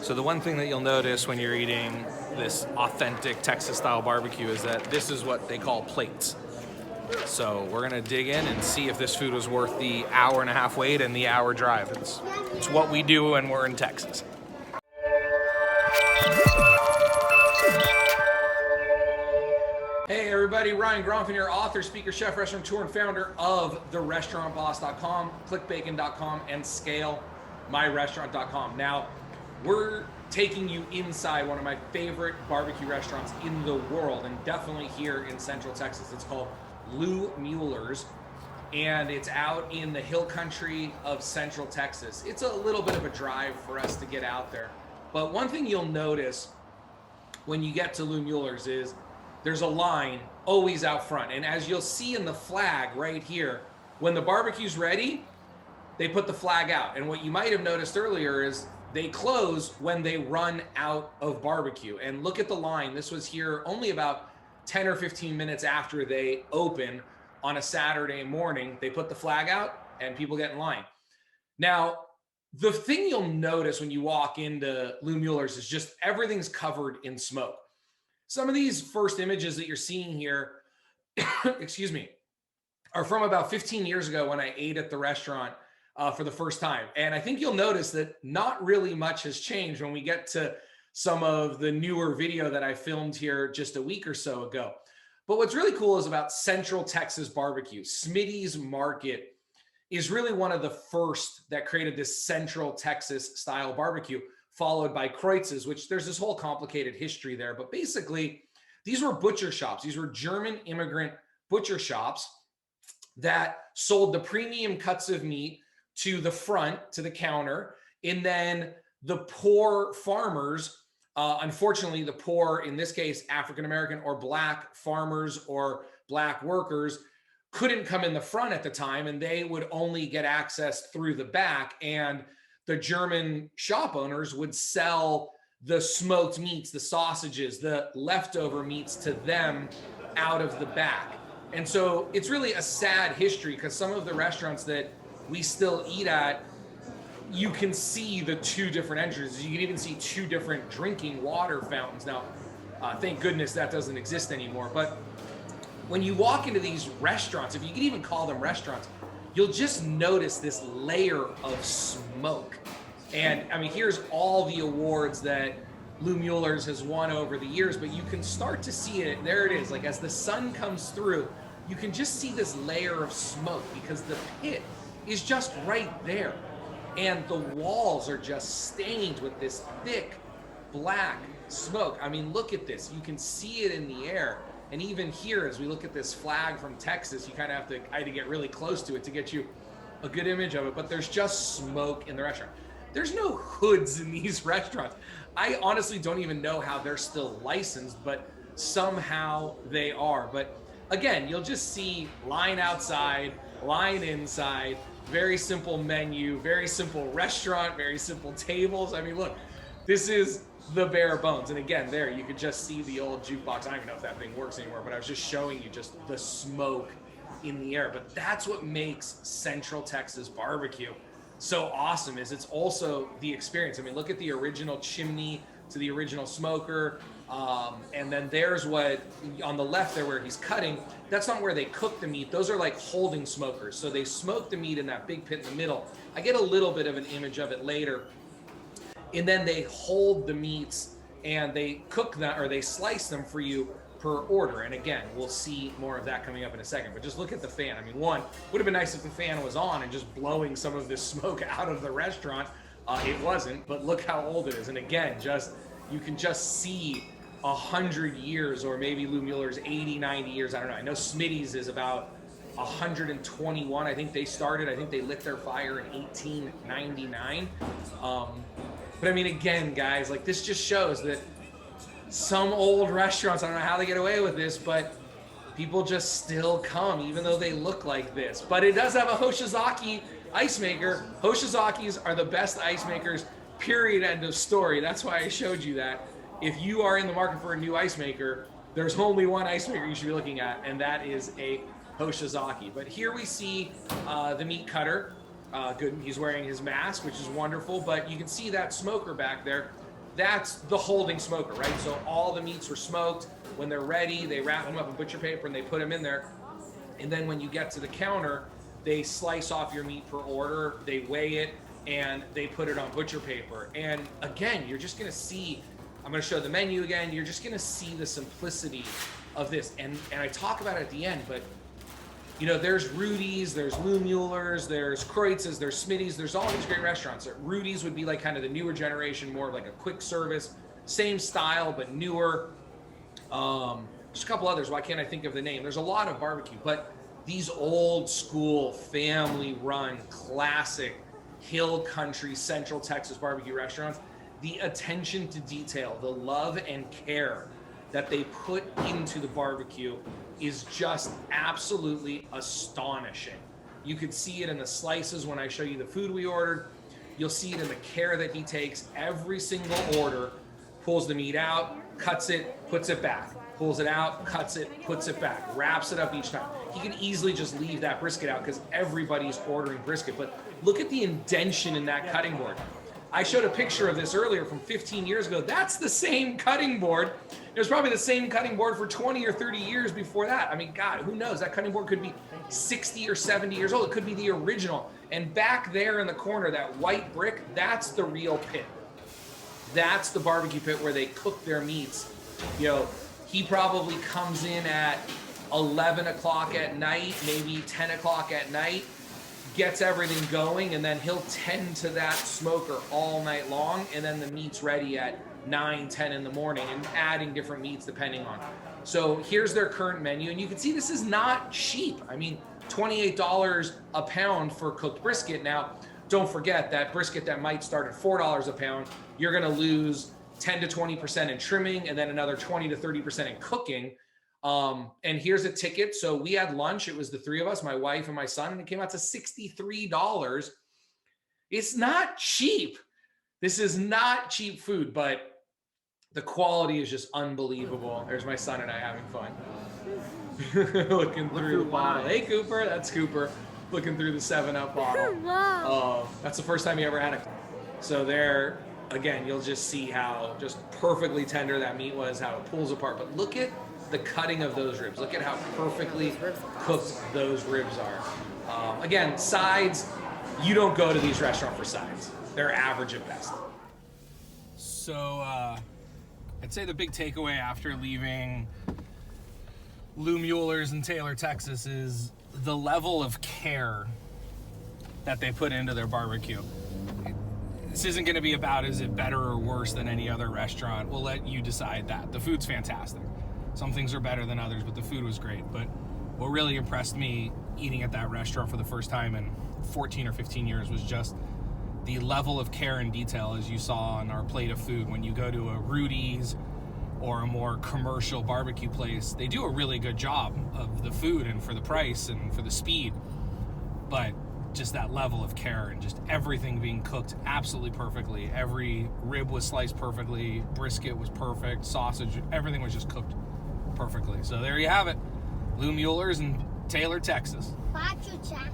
So the one thing that you'll notice when you're eating this authentic Texas-style barbecue is that this is what they call plates. So we're gonna dig in and see if this food was worth the hour and a half wait and the hour drive. It's what we do when we're in Texas. Hey everybody, Ryan Gromfin here, author, speaker, chef, restaurateur, and founder of therestaurantboss.com, clickbacon.com, and scalemyrestaurant.com. Now, we're taking you inside one of my favorite barbecue restaurants in the world, and definitely here in Central Texas. It's called Louie Mueller's, and it's out in the hill country of Central Texas. It's a little bit of a drive for us to get out there, but one thing you'll notice when you get to Louie Mueller's is there's a line always out front. And as you'll see in the flag right here, when the barbecue's ready, they put the flag out. And what you might have noticed earlier is they close when they run out of barbecue. And look at the line. This was here only about 10 or 15 minutes after they open on a Saturday morning. They put the flag out and people get in line. Now, the thing you'll notice when you walk into Louie Mueller's is just everything's covered in smoke. Some of these first images that you're seeing here, excuse me, are from about 15 years ago when I ate at the restaurant for the first time. And I think you'll notice that not really much has changed when we get to some of the newer video that I filmed here just a week or so ago. But what's really cool is about Central Texas barbecue. Smitty's Market is really one of the first that created this Central Texas style barbecue, followed by Kreutz's, which there's this whole complicated history there. But basically, these were butcher shops. These were German immigrant butcher shops that sold the premium cuts of meat to the front, to the counter. And then the poor farmers, unfortunately, the poor, in this case, African-American or Black farmers or Black workers, couldn't come in the front at the time, and they would only get access through the back. And the German shop owners would sell the smoked meats, the sausages, the leftover meats to them out of the back. And so it's really a sad history because some of the restaurants that we still eat at, you can see the two different entrances. You can even see two different drinking water fountains. Now, thank goodness that doesn't exist anymore. But when you walk into these restaurants, if you can even call them restaurants, you'll just notice this layer of smoke. And I mean, here's all the awards that Louie Mueller's has won over the years, but you can start to see it. There it is. Like as the sun comes through, you can just see this layer of smoke because the pit is just right there. And the walls are just stained with this thick black smoke. I mean, look at this. You can see it in the air. And even here, as we look at this flag from Texas, you kind of I had to get really close to it to get you a good image of it, but there's just smoke in the restaurant. There's no hoods in these restaurants. I honestly don't even know how they're still licensed, but somehow they are. But again, you'll just see line outside, line inside, very simple menu, very simple restaurant, very simple tables. I mean, look, this is the bare bones. And again, there you could just see the old jukebox. I don't even know if that thing works anymore, but I was just showing you just the smoke in the air. But that's what makes Central Texas barbecue so awesome, is it's also the experience. I mean, look at the original chimney to the original smoker. And then there's what on the left there where he's cutting, that's not where they cook the meat. Those are like holding smokers. So they smoke the meat in that big pit in the middle. I get a little bit of an image of it later. And then they hold the meats and they cook them, or they slice them for you per order. And again, we'll see more of that coming up in a second. But just look at the fan. I mean, one, would have been nice if the fan was on and just blowing some of this smoke out of the restaurant. It wasn't, but look how old it is. And again, you can just see 100 years, or maybe Louie Mueller's 80, 90 years. I don't know. I know Smitty's is about 121. I think they lit their fire in 1899. But I mean, again, guys, like this just shows that some old restaurants, I don't know how they get away with this, but people just still come, even though they look like this. But it does have a Hoshizaki ice maker. Hoshizakis are the best ice makers, period, end of story. That's why I showed you that. If you are in the market for a new ice maker, there's only one ice maker you should be looking at, and that is a Hoshizaki. But here we see the meat cutter. Good, he's wearing his mask, which is wonderful, but you can see that smoker back there. that's the holding smoker, right? So all the meats were smoked. When they're ready, they wrap them up in butcher paper and they put them in there. And then when you get to the counter, they slice off your meat per order, they weigh it, and they put it on butcher paper. And again, you're just gonna see, I'm gonna show the menu again, you're just gonna see the simplicity of this. And I talk about it at the end, but you know, there's Rudy's, there's Louie Mueller's, there's Kreutz's, there's Smitty's, there's all these great restaurants. Rudy's would be like kind of the newer generation, more of like a quick service, same style, but newer. Just a couple others, why can't I think of the name? There's a lot of barbecue, but these old school, family run, classic, hill country, Central Texas barbecue restaurants, the attention to detail, the love and care that they put into the barbecue is just absolutely astonishing. You could see it in the slices when I show you the food we ordered. You'll see it in the care that he takes. Every single order, pulls the meat out, cuts it, puts it back. Pulls it out, cuts it, puts it back, wraps it up each time. He can easily just leave that brisket out because everybody's ordering brisket. But look at the indention in that cutting board. I showed a picture of this earlier from 15 years ago. That's the same cutting board. It was probably the same cutting board for 20 or 30 years before that. I mean, God, who knows? That cutting board could be 60 or 70 years old. It could be the original. And back there in the corner, that white brick, that's the real pit. That's the barbecue pit where they cook their meats. You know, he probably comes in at 11 o'clock at night, maybe 10 o'clock at night, gets everything going, and then he'll tend to that smoker all night long, and then the meat's ready at 9, 10 in the morning, and adding different meats depending on. So here's their current menu, and you can see this is not cheap. I mean, $28 a pound for cooked brisket. Now, don't forget that brisket that might start at $4 a pound, you're gonna lose 10 to 20% in trimming, and then another 20 to 30% in cooking. And here's a ticket. So we had lunch. It was the three of us, my wife and my son, and it came out to $63. It's not cheap. This is not cheap food, but the quality is just unbelievable. There's my son and I having fun. Looking through the bottle. Hey, Cooper. That's Cooper. Looking through the 7-Up bottle. That's the first time he ever had it. So there, again, you'll just see how just perfectly tender that meat was, how it pulls apart. But look at the cutting of those ribs. Look at how perfectly cooked those ribs are. Again, sides, you don't go to these restaurants for sides. They're average at best. So I'd say the big takeaway after leaving Louie Mueller's in Taylor, Texas is the level of care that they put into their barbecue. This isn't going to be about is it better or worse than any other restaurant. We'll let you decide that. The food's fantastic. Some things are better than others, but the food was great. But what really impressed me eating at that restaurant for the first time in 14 or 15 years was just the level of care and detail, as you saw on our plate of food. When you go to a Rudy's or a more commercial barbecue place, they do a really good job of the food and for the price and for the speed. But just that level of care and just everything being cooked absolutely perfectly. Every rib was sliced perfectly, brisket was perfect, sausage, everything was just cooked perfectly. So there you have it. Louie Mueller's in Taylor, Texas. Bye, Chucha.